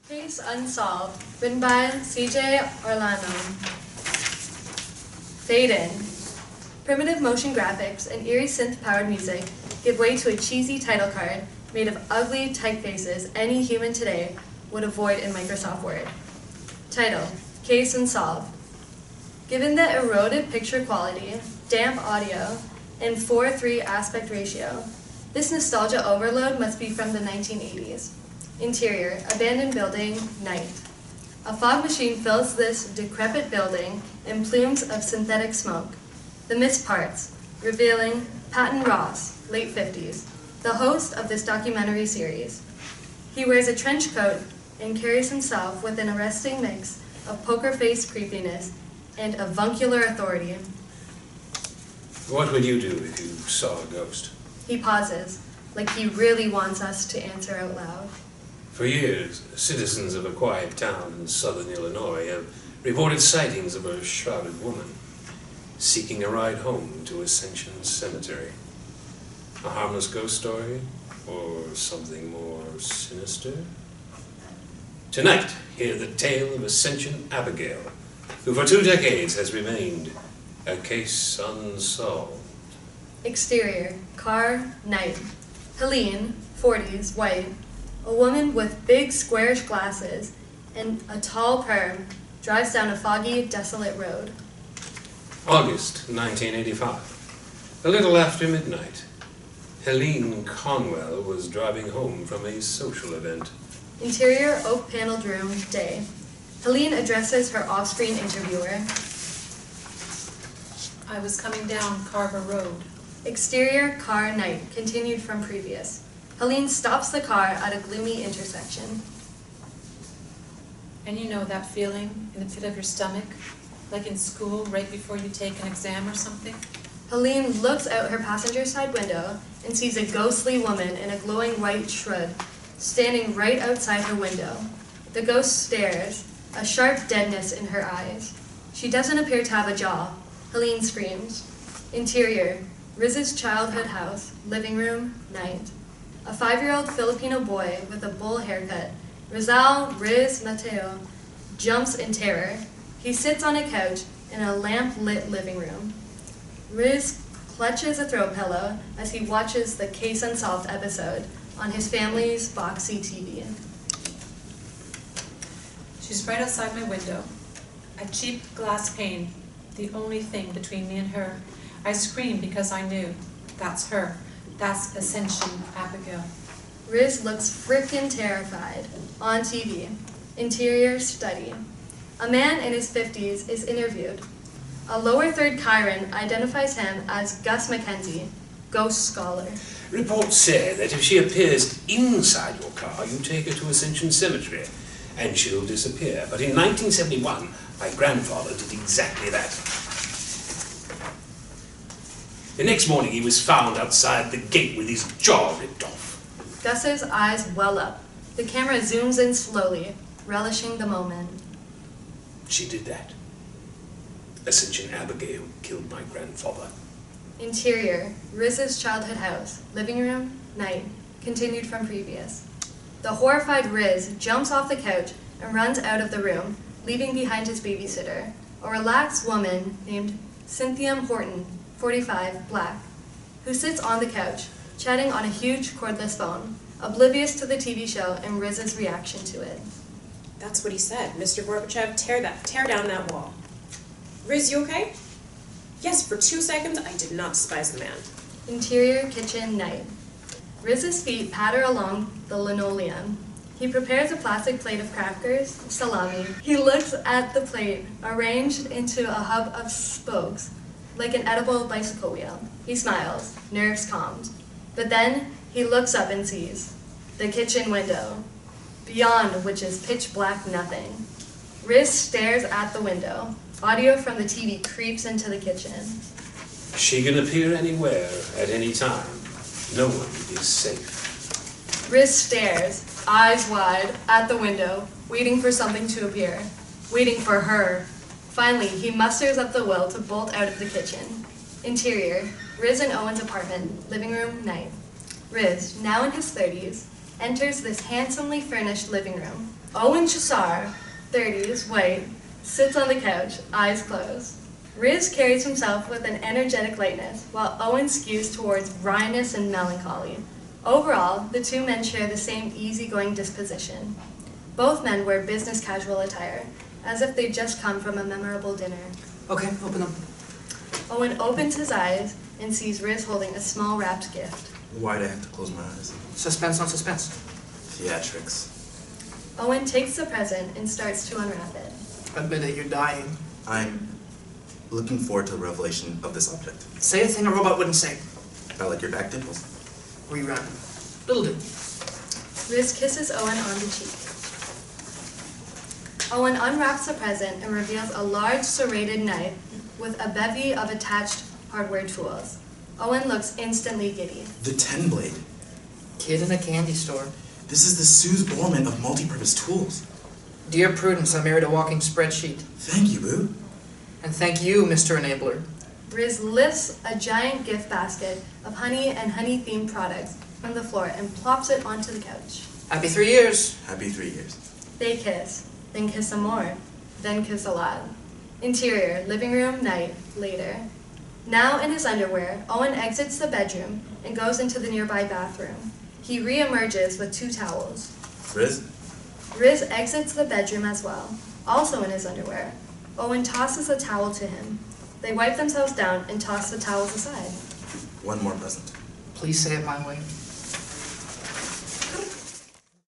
Case Unsolved, written by C.J. Arellano. Fade in. Primitive motion graphics and eerie synth-powered music give way to a cheesy title card made of ugly typefaces any human today would avoid in Microsoft Word. Title, Case Unsolved. Given the eroded picture quality, damp audio, and 4:3 aspect ratio, this nostalgia overload must be from the 1980s. Interior, abandoned building, night. A fog machine fills this decrepit building in plumes of synthetic smoke. The missed parts, revealing Patton Ross, late 50s, the host of this documentary series. He wears a trench coat and carries himself with an arresting mix of poker-faced creepiness and avuncular authority. What would you do if you saw a ghost? He pauses, like he really wants us to answer out loud. For years, citizens of a quiet town in southern Illinois have reported sightings of a shrouded woman seeking a ride home to Ascension Cemetery. A harmless ghost story, or something more sinister? Tonight, hear the tale of Ascension Abigail, who for 2 decades has remained a case unsolved. Exterior, car, night. Helene, 40s, white. A woman with big squarish glasses and a tall perm drives down a foggy, desolate road. August 1985. A little after midnight, Helene Conwell was driving home from a social event. Interior, oak-paneled room, day. Helene addresses her off-screen interviewer. I was coming down Carver Road. Exterior, car, night, continued from previous. Helene stops the car at a gloomy intersection. And you know that feeling in the pit of your stomach, like in school right before you take an exam or something? Helene looks out her passenger side window and sees a ghostly woman in a glowing white shroud standing right outside her window. The ghost stares, a sharp deadness in her eyes. She doesn't appear to have a jaw. Helene screams. Interior, Riz's childhood house, living room, night. A 5-year-old Filipino boy with a bowl haircut, Rizal Riz Mateo, jumps in terror. He sits on a couch in a lamp-lit living room. Riz clutches a throw pillow as he watches the Case Unsolved episode on his family's boxy TV. She's right outside my window. A cheap glass pane, the only thing between me and her. I screamed because I knew. That's her. That's Ascension Abigail. Riz looks frickin' terrified. On TV. Interior, study. A man in his 50s is interviewed. A lower third Chiron identifies him as Gus Mackenzie, ghost scholar. Reports say that if she appears inside your car, you take her to Ascension Cemetery, and she'll disappear. But in 1971, my grandfather did exactly that. The next morning, he was found outside the gate with his jaw ripped off. Gus's eyes well up. The camera zooms in slowly, relishing the moment. She did that. Ascension Abigail killed my grandfather. Interior, Riz's childhood house, living room, night, continued from previous. The horrified Riz jumps off the couch and runs out of the room, leaving behind his babysitter, a relaxed woman named Cynthium Horton, 45, black, who sits on the couch, chatting on a huge cordless phone, oblivious to the TV show and Riz's reaction to it. That's what he said. Mr. Gorbachev, tear down that wall. Riz, you okay? Yes, for 2 seconds, I did not despise the man. Interior, kitchen, night. Riz's feet patter along the linoleum. He prepares a plastic plate of crackers, salami. He looks at the plate, arranged into a hub of spokes, like an edible bicycle wheel. He smiles, nerves calmed. But then, he looks up and sees the kitchen window, beyond which is pitch black nothing. Riz stares at the window. Audio from the TV creeps into the kitchen. She can appear anywhere, at any time. No one is safe. Riz stares, eyes wide, at the window, waiting for something to appear. Waiting for her. Finally, he musters up the will to bolt out of the kitchen. Interior, Riz and Owen's apartment, living room, night. Riz, now in his 30s, enters this handsomely furnished living room. Owen Chassar, 30s, white, sits on the couch, eyes closed. Riz carries himself with an energetic lightness, while Owen skews towards wryness and melancholy. Overall, the two men share the same easygoing disposition. Both men wear business casual attire, as if they'd just come from a memorable dinner. Okay, open them. Owen opens his eyes and sees Riz holding a small wrapped gift. Why'd I have to close my eyes? Suspense on suspense. Theatrics. Owen takes the present and starts to unwrap it. Admit it, you're dying. I'm looking forward to the revelation of this object. Say a thing a robot wouldn't say. I like your back dimples. Rerun. Little do. Riz kisses Owen on the cheek. Owen unwraps the present and reveals a large serrated knife with a bevy of attached hardware tools. Owen looks instantly giddy. The 10-blade. Kid in a candy store. This is the Suze Borman of multi-purpose tools. Dear Prudence, I married a walking spreadsheet. Thank you, Boo. And thank you, Mr. Enabler. Riz lifts a giant gift basket of honey and honey-themed products from the floor and plops it onto the couch. Happy 3 years. Happy 3 years. They kiss, then kiss some more, then kiss a lot. Interior, living room, night, later. Now in his underwear, Owen exits the bedroom and goes into the nearby bathroom. He re-emerges with 2 towels. Riz? Riz exits the bedroom as well, also in his underwear. Owen tosses a towel to him. They wipe themselves down and toss the towels aside. One more present. Please say it my way.